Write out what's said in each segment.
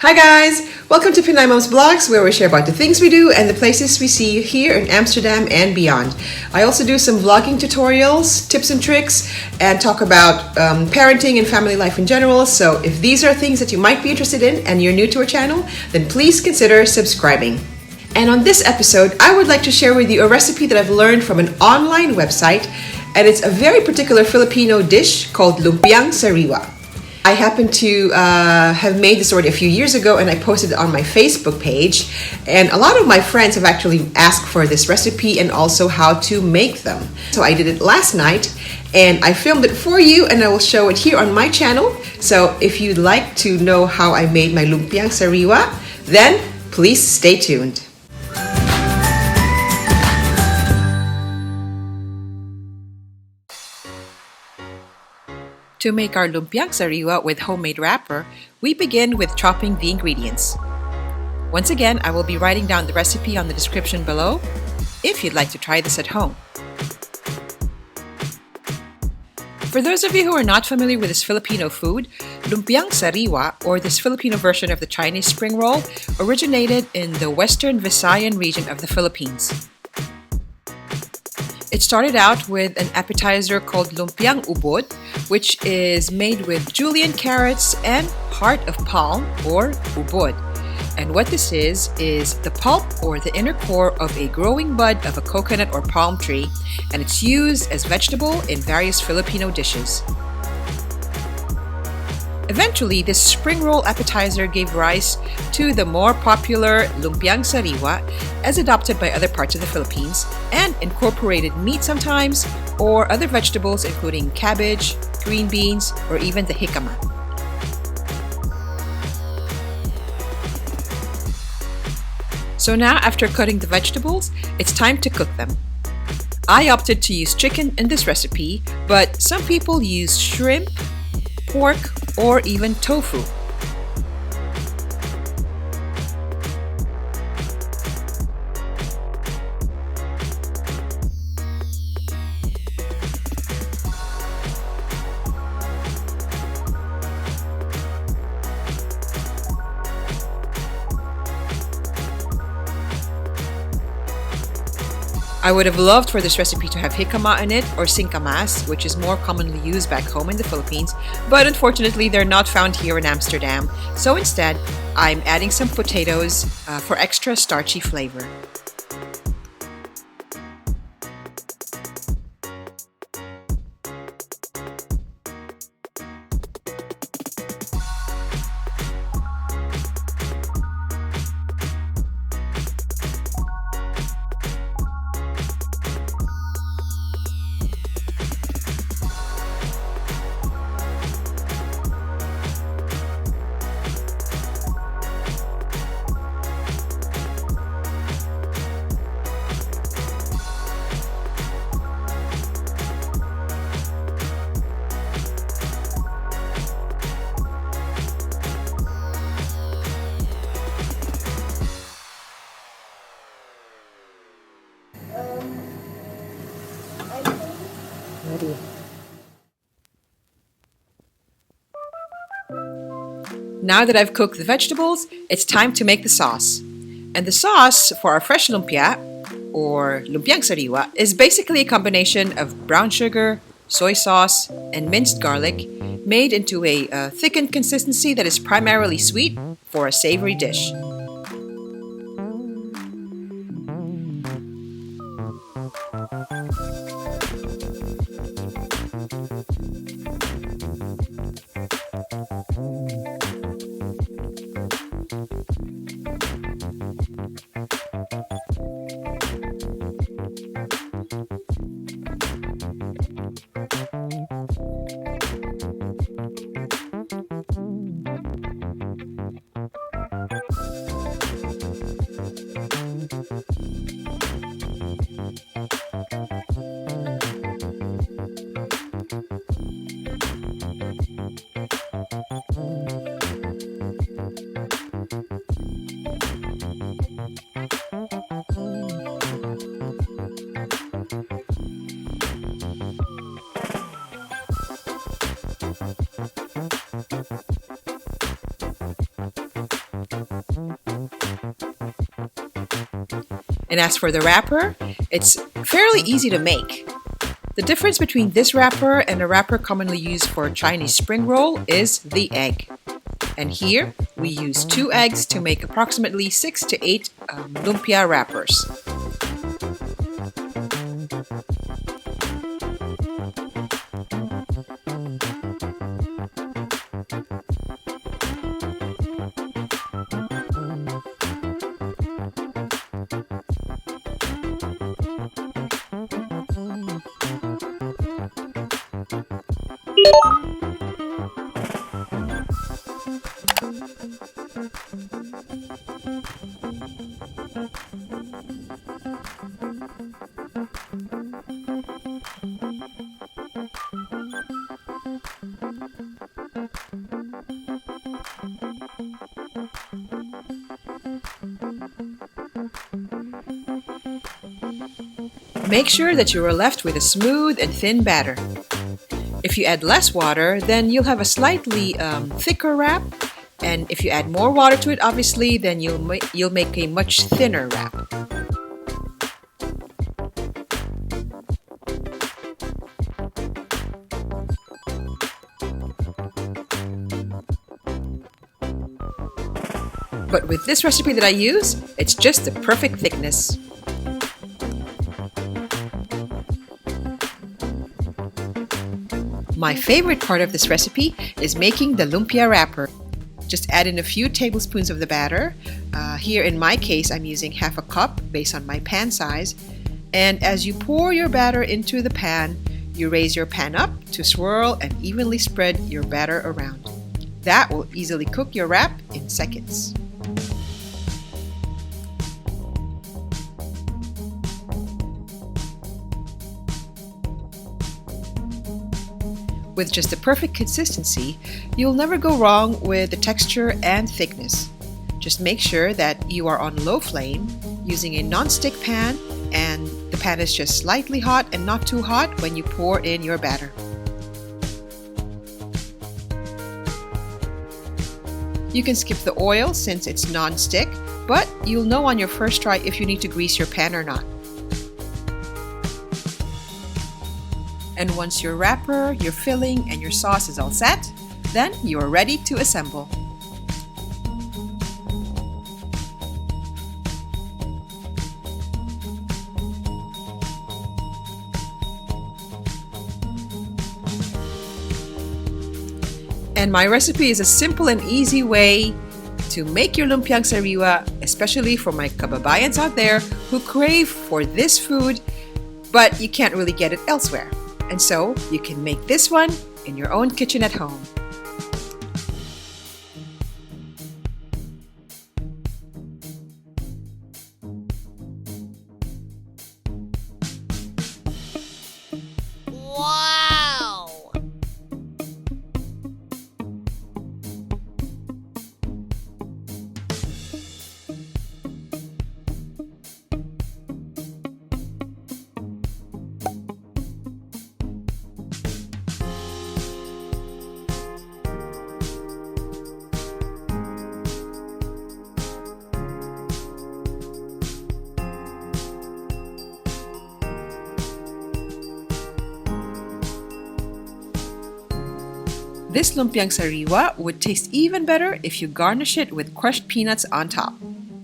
Hi guys! Welcome to Pinay Mom's Blogs, where we share about the things we do and the places we see here in Amsterdam and beyond. I also do some vlogging tutorials, tips and tricks, and talk about parenting and family life in general. So if these are things that you might be interested in and you're new to our channel, then please consider subscribing. And on this episode, I would like to share with you a recipe that I've learned from an online website, and it's a very particular Filipino dish called lumpiang sariwa. I happen to have made this already a few years ago, and I posted it on my Facebook page, and a lot of my friends have actually asked for this recipe and also how to make them. So I did it last night and I filmed it for you, and I will show it here on my channel. So if you'd like to know how I made my lumpiang sariwa, then please stay tuned. To make our lumpiang sariwa with homemade wrapper, we begin with chopping the ingredients. Once again, I will be writing down the recipe on the description below if you'd like to try this at home. For those of you who are not familiar with this Filipino food, lumpiang sariwa, or this Filipino version of the Chinese spring roll, originated in the western Visayan region of the Philippines. It started out with an appetizer called lumpiang ubod, which is made with julienne carrots and heart of palm, or ubod. And what this is the pulp or the inner core of a growing bud of a coconut or palm tree, and it's used as vegetable in various Filipino dishes. Eventually, this spring roll appetizer gave rise to the more popular lumpiang sariwa, as adopted by other parts of the Philippines, and incorporated meat sometimes, or other vegetables including cabbage, green beans, or even the jicama. So now, after cutting the vegetables, it's time to cook them. I opted to use chicken in this recipe, but some people use shrimp, pork, or even tofu. I would have loved for this recipe to have jicama in it, or singkamas, which is more commonly used back home in the Philippines, but unfortunately they're not found here in Amsterdam. So instead, I'm adding some potatoes for extra starchy flavor. Ready. Now that I've cooked the vegetables, it's time to make the sauce. And the sauce for our fresh lumpia, or lumpiang sariwa, is basically a combination of brown sugar, soy sauce, and minced garlic, made into a thickened consistency that is primarily sweet for a savory dish. And as for the wrapper, it's fairly easy to make. The difference between this wrapper and a wrapper commonly used for Chinese spring roll is the egg. And here we use 2 eggs to make approximately 6 to 8 lumpia wrappers. Make sure that you are left with a smooth and thin batter. If you add less water, then you'll have a slightly thicker wrap, and if you add more water to it, obviously, then you'll make a much thinner wrap. But with this recipe that I use, it's just the perfect thickness. My favorite part of this recipe is making the lumpia wrapper. Just add in a few tablespoons of the batter. Here in my case, I'm using half a cup based on my pan size. And as you pour your batter into the pan, you raise your pan up to swirl and evenly spread your batter around. That will easily cook your wrap in seconds. With just the perfect consistency, you'll never go wrong with the texture and thickness. Just make sure that you are on low flame using a non-stick pan, and the pan is just slightly hot and not too hot when you pour in your batter. You can skip the oil since it's non-stick, but you'll know on your first try if you need to grease your pan or not. And once your wrapper, your filling, and your sauce is all set, then you are ready to assemble. And my recipe is a simple and easy way to make your lumpiang sariwa, especially for my kababayans out there who crave for this food, but you can't really get it elsewhere. And so you can make this one in your own kitchen at home. Wow! This lumpiang sariwa would taste even better if you garnish it with crushed peanuts on top.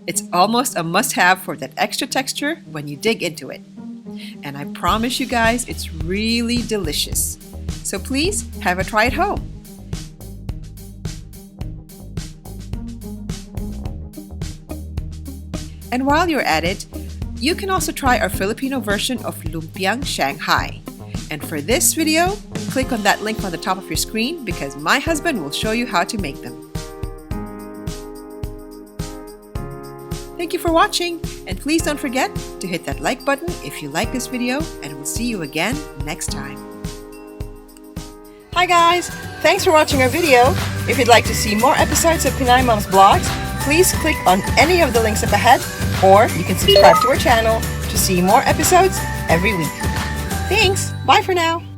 It's almost a must-have for that extra texture when you dig into it. And I promise you guys, it's really delicious. So please have a try at home. And while you're at it, you can also try our Filipino version of lumpiang Shanghai. And for this video, click on that link on the top of your screen because my husband will show you how to make them. Thank you for watching, and please don't forget to hit that like button if you like this video, and we'll see you again next time. Hi guys! Thanks for watching our video. If you'd like to see more episodes of Pinay Mom's Vlogs, please click on any of the links up ahead, or you can subscribe to our channel to see more episodes every week. Thanks! Bye for now!